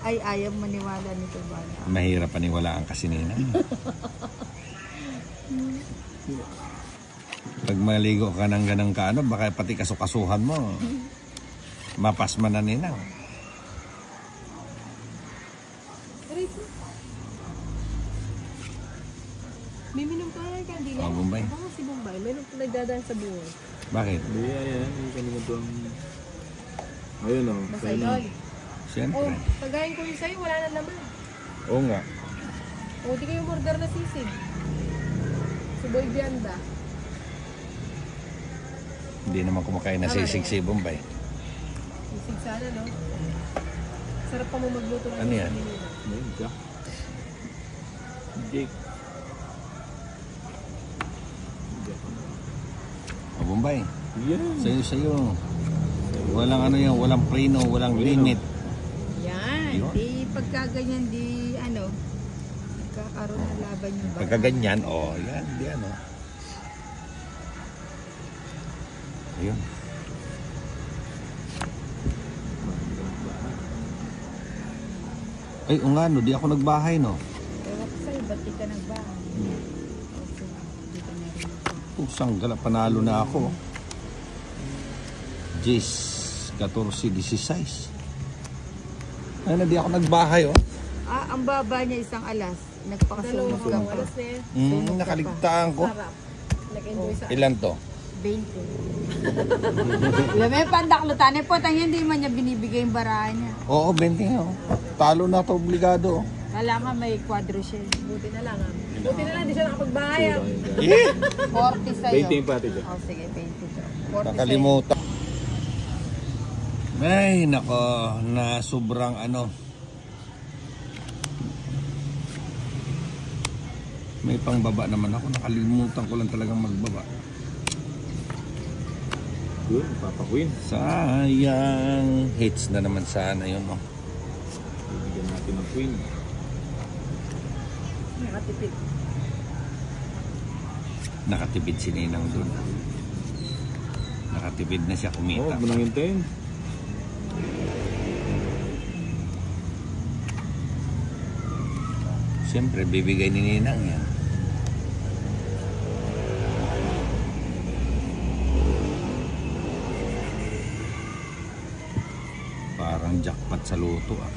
Ay, ayaw maniwala nito ba? Mahirap paniwalaan kasi nina. Pag maligo ka ng ganang kaano, baka pati kasukasuhan mo. Mapasma na nina. Miminom ka na kandila. Oh, Bombay. Baka si Bombay, may nagdadaan sa buhay. Bakit? Hindi, ayan. Hindi ka naman itong... Ayun o. Masayol. Siyempre. Oh, tagayin ko yung sa'yo, wala na naman. Oo nga. O, di kayo murder na sisig. Si Boy Bianda. Hindi naman kumakain na sisig si Bombay. Sisig sana, no? Sarap pa mo magluto ng Ano yan? Ayun, Jack. Jake. O Bombay. Yeah. Sa'yo. Walang ano yan, walang preno, walang limit. Yan. Di pagkaganyan, di ano, nagkakaroon ng laban yung bata. Pagka ganyan, oh, yan, di ano. Ayun. Ay, o nga, no, di ako nagbahay, no. Ewan ko sa'yo, ba't di ka nagbahay? Okay, di ka na rin nagbahay. Pusang gala, panalo na ako. 10, 14, 16. Ay, na, di ako nagbahay, oh. Ah, ang baba niya isang alas. Nagpakasunog ka pa. Nakaligtaan ko. Sarap. Nag-enjoy sa Ilan to? 20. Alam mo yung pandaklutan. Po, tayo hindi man niya binibigay yung barahan niya. Oo, 20 nga, oh. Talo na to, obligado, oh. Kailangan may kwadro siya. Buti na lang, ha? Buti na lang, di siya nakapagbahay. Eh! 40 sa'yo. 20 yung pati dyan. Oh, sige, 20. 40 Nakalimutan. Ay, nako, na sobrang ano. May pangbaba naman ako. Nakalimutan ko lang talagang magbaba. Yun, Papa Queen. Sayang. Hits na naman sana yun, oh. Bibigyan natin ng Queen. Nakatipid. Nakatipid si Ninang dun. Nakatipid na siya kumita. Oo, manang hintayin. Siyempre, bibigay ni Ninang yan. Parang jackpot sa loto, ah.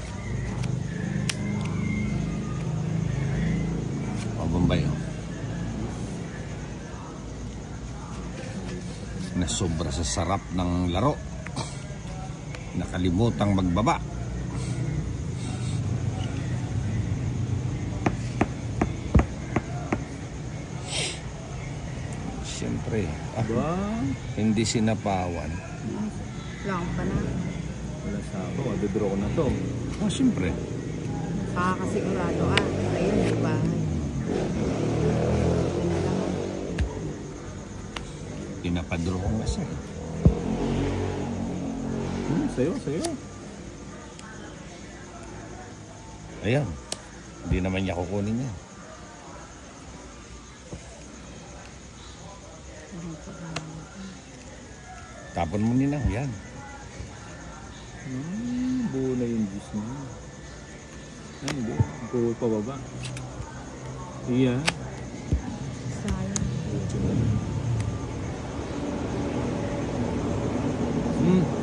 O, Bombay, oh. Nasobra sa sarap ng laro. Nakalimutang magbaba. Siyempre, hindi sinapawan. Lang pa na. Wala sa ako, madodraw ko na to. Oh, siyempre. Nakakasigurado, ah. Ayun, di ba? Pinapadro ko nga siya. Sa'yo. Ayan. Hindi naman niya kukunin niya. Tapon mo nila. Yan. Buo na yung juice mo. Ay, hindi. Buo pa baba. Iya. Sayang.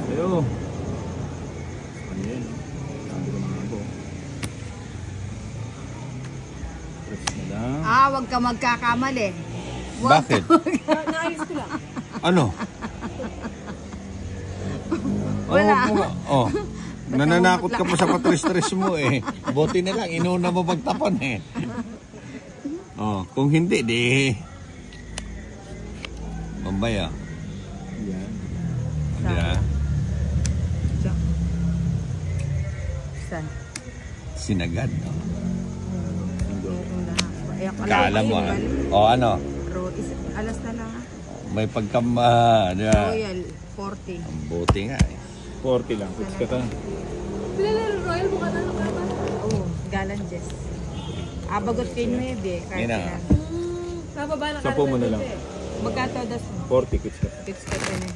Sa'yo. Ayan. Sabi ko mga ako. Press na lang. Ah, wag ka magkakamali. Bakit? Naayos ko lang. Ano? Wala. Oh, nananakot ka pa sa patris-tris mo, eh. Buti na lang, inuna mo pagtapon, eh. Oh, kung hindi, di... Bombay, ah. Yan. Yeah. Saan? Sinagad, no? Kala mo, ah. O, ano? Alas na lang, ah. May pagkam... Royal, 40. Ang buti nga, eh. 40 lang. Kuts ka ta. Pinala Royal mo ka na lang. Oo, galan Jess. Abagot kay 9, kahit Yan na. na. Bababa na Sampo mo na lang. Magkato das mo. 40 kuts ka ta. Fix ka pa na.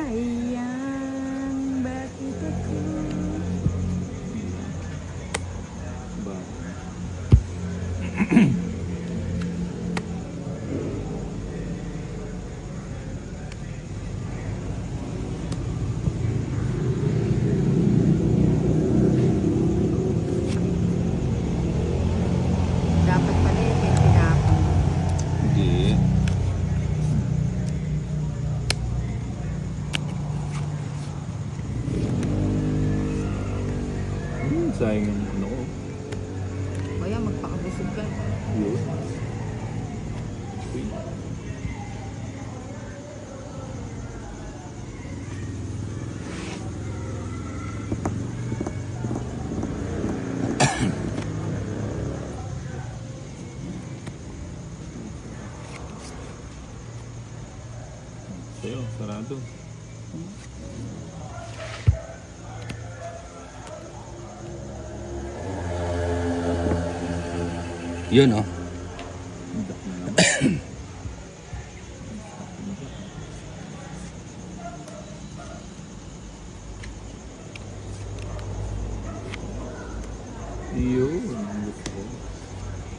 Sayang, bakit ako? Ba? Dapat pala yung tinapon. Hindi. Sayang yung ano ko. Kaya magpakabusog ka. Yun. Uy. Sa'yo, sarado. Yun oh. Dak na naman. Yun, ang gusto ko.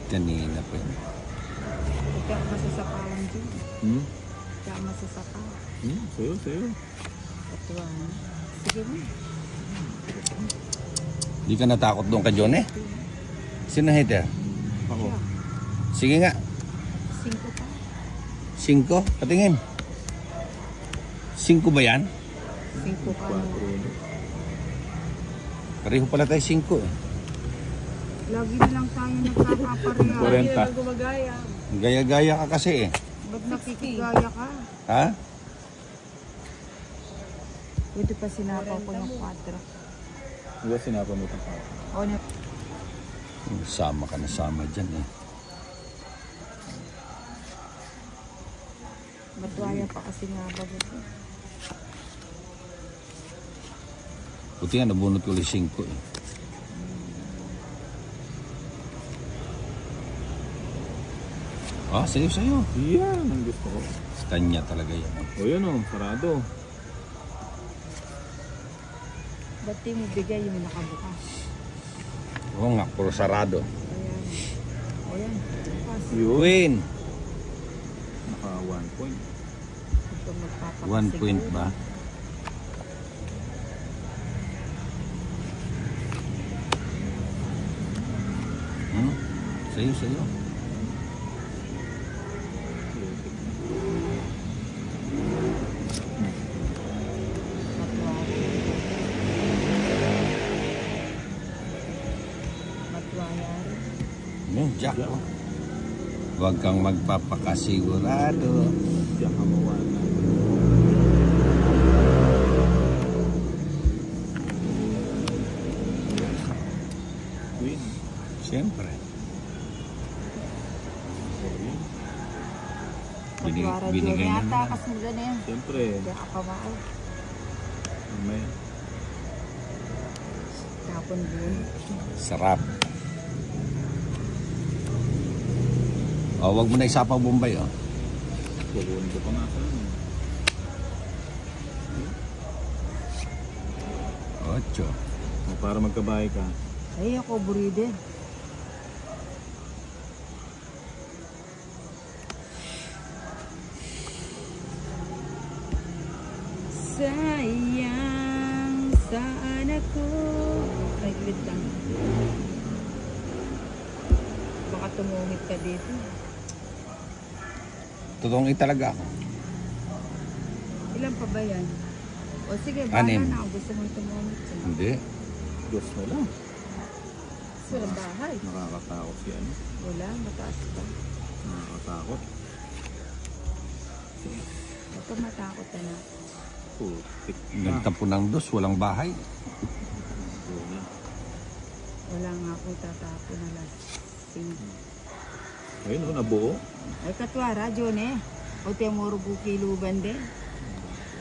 Kanina pa yun. Kaya masasakawan dyan. Kaya masasaka. Sa'yo, sa'yo. Katuwa na. Sige mo. Di ka natakot doon ka, John eh? Sino hater? Ako. Sige nga. 5 pa. 5? Patingin. 5 ba yan? 5 pa. 4. Pareho pala tayo 5 eh. Lagi na lang tayo nagkakapareha. 40. Lagi na lang gumagaya. Gaya-gaya ka kasi eh. Ba't nakikigaya ka? Ha? Ito pa sinapaw ko yung 4. Diba sinapa mo ito pa? O, Sama ka na sama dyan eh. matwaya pa kasi nga bago ko. Buti nga nabunot ko ulit 5 eh. Ah, sa'yo. Yan, ang gusto ko. Kanya talaga yan. O yun o, sarado. Ba't di mo bigay yung nakabukas? Oo nga, puro sarado. Ayan. Ayan. Bukas. Yun. Queen! Naka 1 point. Ito magpapakas 1 point siguro. ba? Sa'yo. Matwaya rin. Jack oh. Huwag kang magpapakasigurado. Diyan ka mawala. Queen. Siyempre. Matwara Binigay dyan na yata naman. kasi dyan eh. Siyempre. Kaya kapamao. May Tapon dun. Sarap. Oh, wag mo na isapang Bombay oh. kukunin ko pa nga sa ano. 8. O, para magkabahay ka. Ay, ako buride. Sayang, saan ako? Ay, wait lang. Baka tumungit ka dito. Totoong talaga ako. Ilan pa ba yan? O sige, 6. bahala na ako. Gusto mong tumungit ka. Hindi. Diyos na lang. Sa bahay. Nakakatakot si ano. Wala, mataas pa. Nakakatakot. Huwag ka matakot na. Putik na. Nagtapo ng dos, walang bahay. Wala. Wala nga akong tatapo na last. Ayun o, nabuo. Ay, katwara, John eh. O temuro kiluban din.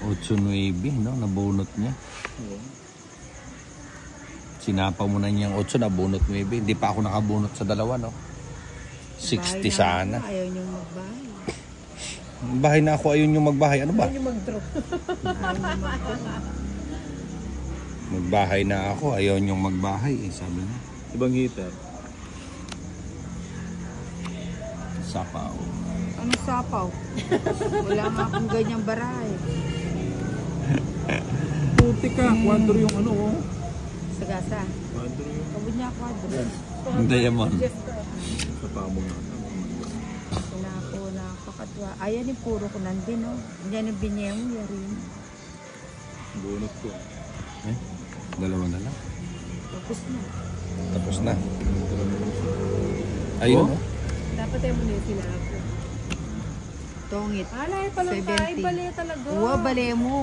8-9, no? Nabunot niya. Oo. Sinapa mo na niyang 8, nabunot mo 9. Hindi pa ako nakabunot sa dalawa, no? 60 Bahay sana. na ako, ayaw niyong magbahay. Bahay na ako, ayun yung magbahay. Ano ba? Ayaw niyong magbahay. Magbahay na ako, ayaw niyong magbahay. Eh, sabi niya. Ibang heater. Sapaw. Anong sapaw? Wala nga akong ganyang baray. Puti ka, quadro yung ano oh. Sagasa. Quadro yung Kabod niya kwadro. Ang diamond. sa pamo na. Wala ko nakakatwa. Ayan yung puro ko nandun, no? Yan yung binyeng mo, yarin. Bunot ko. Eh, dalawa na lang. Tapos na. Tapos na. Ayun, oh. Dapat tayo muna yung sila ako. Tongit. Alay, palang tayo, bale talaga. Uwa, bale mo.